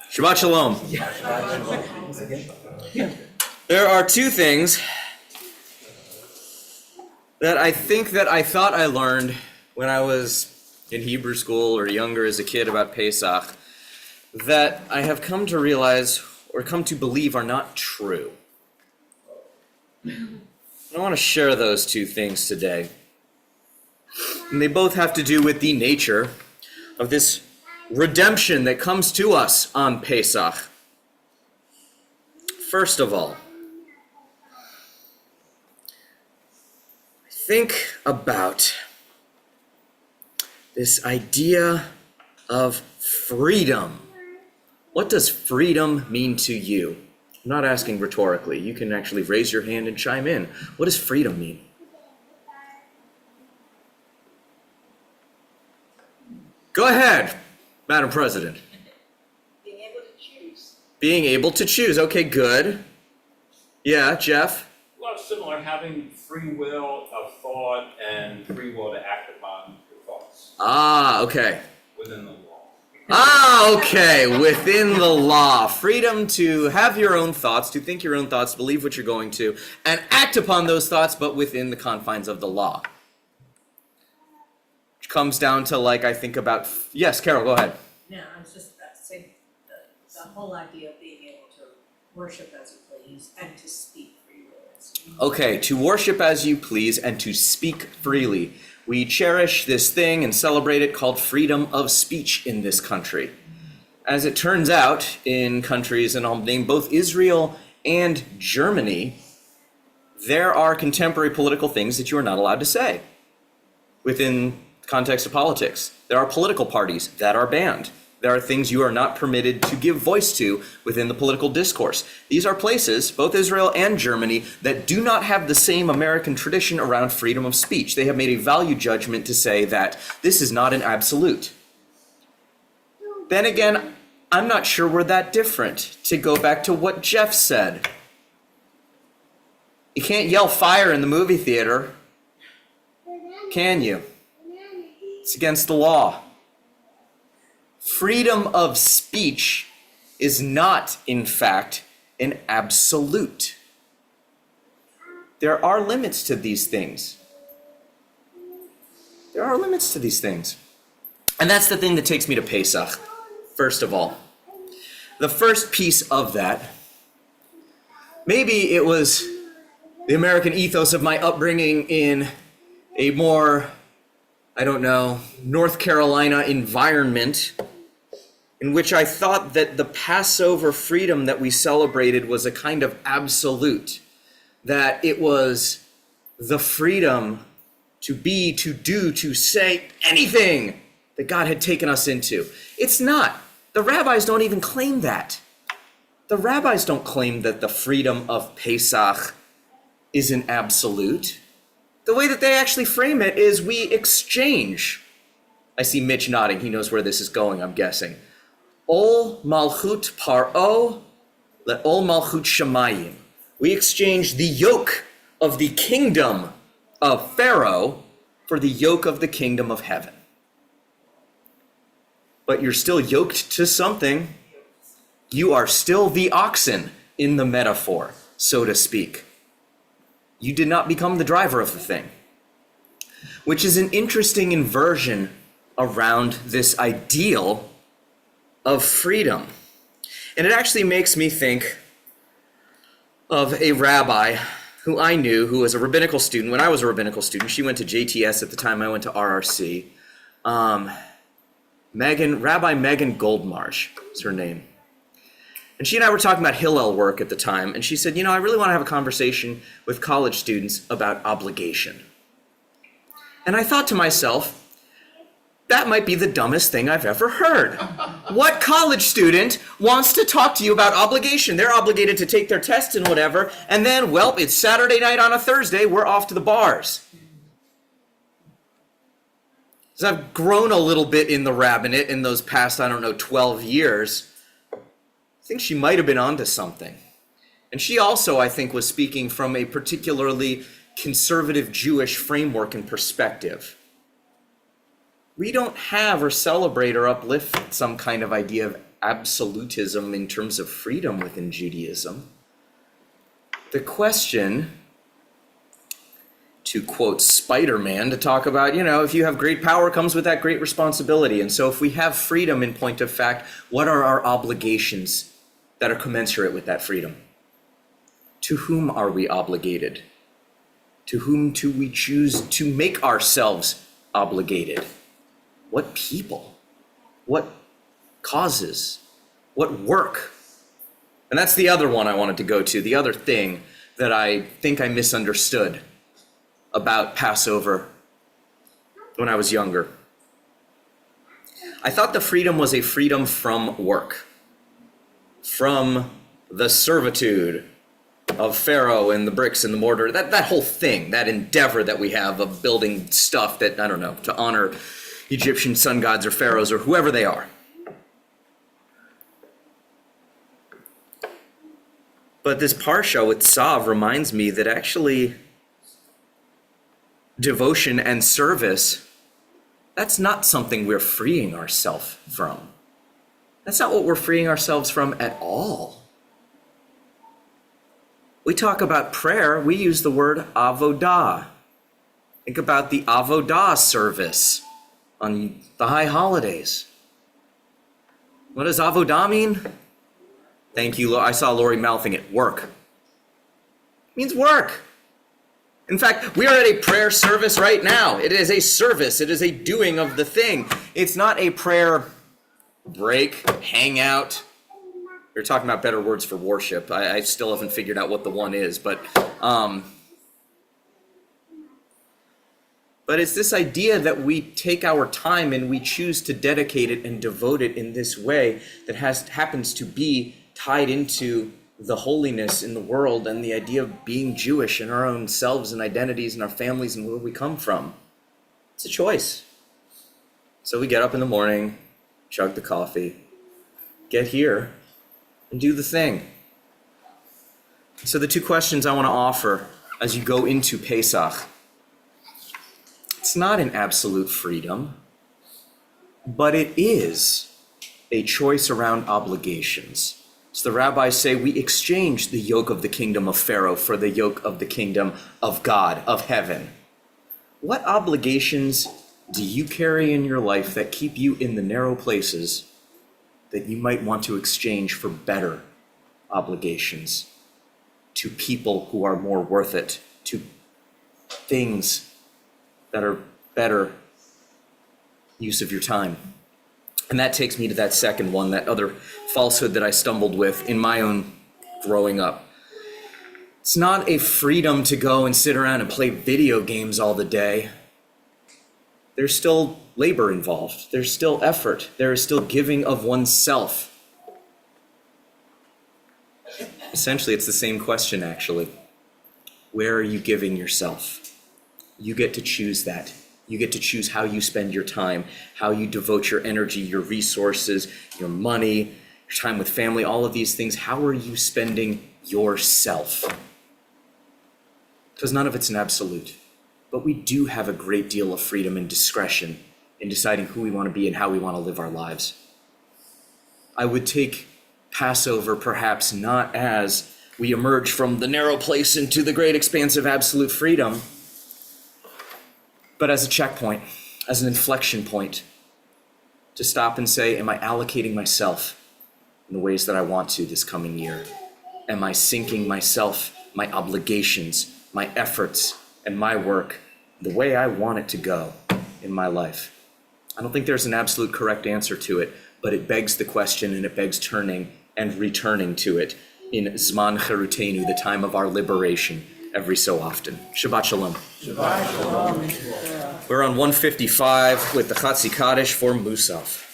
Shabbat Shalom. There are two things that I think that I thought I learned when I was in Hebrew school or younger as a kid about Pesach that I have come to realize or come to believe are not true. I want to share those two things today. And they both have to do with the nature of this redemption that comes to us on Pesach. First of all, think about this idea of freedom. What does freedom mean to you? I'm not asking rhetorically. You can actually raise your hand and chime in. What does freedom mean? Go ahead, Madam President. Being able to choose. Being able to choose. Okay, good. Yeah, Jeff? Well, similar, having free will of thought and free will to act upon your thoughts. Okay. Within the law. Okay, within the law. Freedom to have your own thoughts, to think your own thoughts, believe what you're going to, and act upon those thoughts, but within the confines of the law. Which comes down to, I think about... Yes, Carol, go ahead. No, I was just about to say the whole idea of being able to worship as you please and to speak freely. Okay, to worship as you please and to speak freely. We cherish this thing and celebrate it called freedom of speech in this country. As it turns out, in countries, and I'll name both Israel and Germany, there are contemporary political things that you are not allowed to say within the context of politics. There are political parties that are banned. There are things you are not permitted to give voice to within the political discourse. These are places, both Israel and Germany, that do not have the same American tradition around freedom of speech. They have made a value judgment to say that this is not an absolute. Then again, I'm not sure we're that different. To go back to what Jeff said. You can't yell fire in the movie theater, can you? It's against the law. Freedom of speech is not, in fact, an absolute. There are limits to these things. There are limits to these things. And that's the thing that takes me to Pesach, first of all. The first piece of that, maybe it was the American ethos of my upbringing in a more, North Carolina environment, in which I thought that the Passover freedom that we celebrated was a kind of absolute, that it was the freedom to be, to do, to say anything that God had taken us into. It's not. The rabbis don't even claim that. The rabbis don't claim that the freedom of Pesach is an absolute. The way that they actually frame it is we exchange. I see Mitch nodding. He knows where this is going, I'm guessing. Ol malchut paro le ol malchut shamayim. We exchange the yoke of the kingdom of Pharaoh for the yoke of the kingdom of heaven. But you're still yoked to something. You are still the oxen in the metaphor, so to speak. You did not become the driver of the thing, which is an interesting inversion around this ideal of freedom. And it actually makes me think of a rabbi who I knew, who was a rabbinical student. When I was a rabbinical student, she went to JTS at the time. I went to RRC. Rabbi Megan Goldmarsh is her name. And she and I were talking about Hillel work at the time, and she said, I really want to have a conversation with college students about obligation. And I thought to myself, that might be the dumbest thing I've ever heard. What college student wants to talk to you about obligation? They're obligated to take their tests and whatever, and then, it's Saturday night on a Thursday, we're off to the bars. So I've grown a little bit in the rabbinate in those past, 12 years. I think she might have been onto something. And she also, I think, was speaking from a particularly conservative Jewish framework and perspective. We don't have or celebrate or uplift some kind of idea of absolutism in terms of freedom within Judaism. The question, to quote Spider-Man, to talk about, if you have great power comes with that great responsibility. And so if we have freedom in point of fact, what are our obligations that are commensurate with that freedom? To whom are we obligated? To whom do we choose to make ourselves obligated? What people? What causes? What work? And that's the other one I wanted to go to, the other thing that I think I misunderstood about Passover when I was younger. I thought the freedom was a freedom from work, from the servitude of Pharaoh and the bricks and the mortar, that whole thing, that endeavor that we have of building stuff that, I don't know, to honor Egyptian sun gods or pharaohs or whoever they are. But this parsha with Tzav reminds me that actually devotion and service, that's not something we're freeing ourselves from. That's not what we're freeing ourselves from at all. We talk about prayer, we use the word avodah. Think about the avodah service on the high holidays. What does avodah mean? Thank you, I saw Lori mouthing it, work. It means work. In fact, we are at a prayer service right now. It is a service, it is a doing of the thing. It's not a prayer break, hang out. You're talking about better words for worship. I still haven't figured out what the one is, but it's this idea that we take our time and we choose to dedicate it and devote it in this way that happens to be tied into the holiness in the world and the idea of being Jewish and our own selves and identities and our families and where we come from. It's a choice. So we get up in the morning, chug the coffee, get here, and do the thing. So the two questions I want to offer as you go into Pesach, it's not an absolute freedom, but it is a choice around obligations. So the rabbis say we exchange the yoke of the kingdom of Pharaoh for the yoke of the kingdom of God, of heaven. What obligations do you carry in your life that keep you in the narrow places that you might want to exchange for better obligations, to people who are more worth it, to things that are better use of your time? And that takes me to that second one, that other falsehood that I stumbled with in my own growing up. It's not a freedom to go and sit around and play video games all the day. There's still labor involved. There's still effort. There is still giving of oneself. Essentially, it's the same question, actually. Where are you giving yourself? You get to choose that. You get to choose how you spend your time, how you devote your energy, your resources, your money, your time with family, all of these things. How are you spending yourself? Because none of it's an absolute. But we do have a great deal of freedom and discretion in deciding who we want to be and how we want to live our lives. I would take Passover perhaps not as we emerge from the narrow place into the great expanse of absolute freedom, but as a checkpoint, as an inflection point, to stop and say, am I allocating myself in the ways that I want to this coming year? Am I sinking myself, my obligations, my efforts, and my work the way I want it to go in my life? I don't think there's an absolute correct answer to it, but it begs the question and it begs turning and returning to it in Zman Cherutenu, the time of our liberation, every so often. Shabbat Shalom. Shabbat Shalom. We're on 155 with the Chatzi Kaddish for Musaf.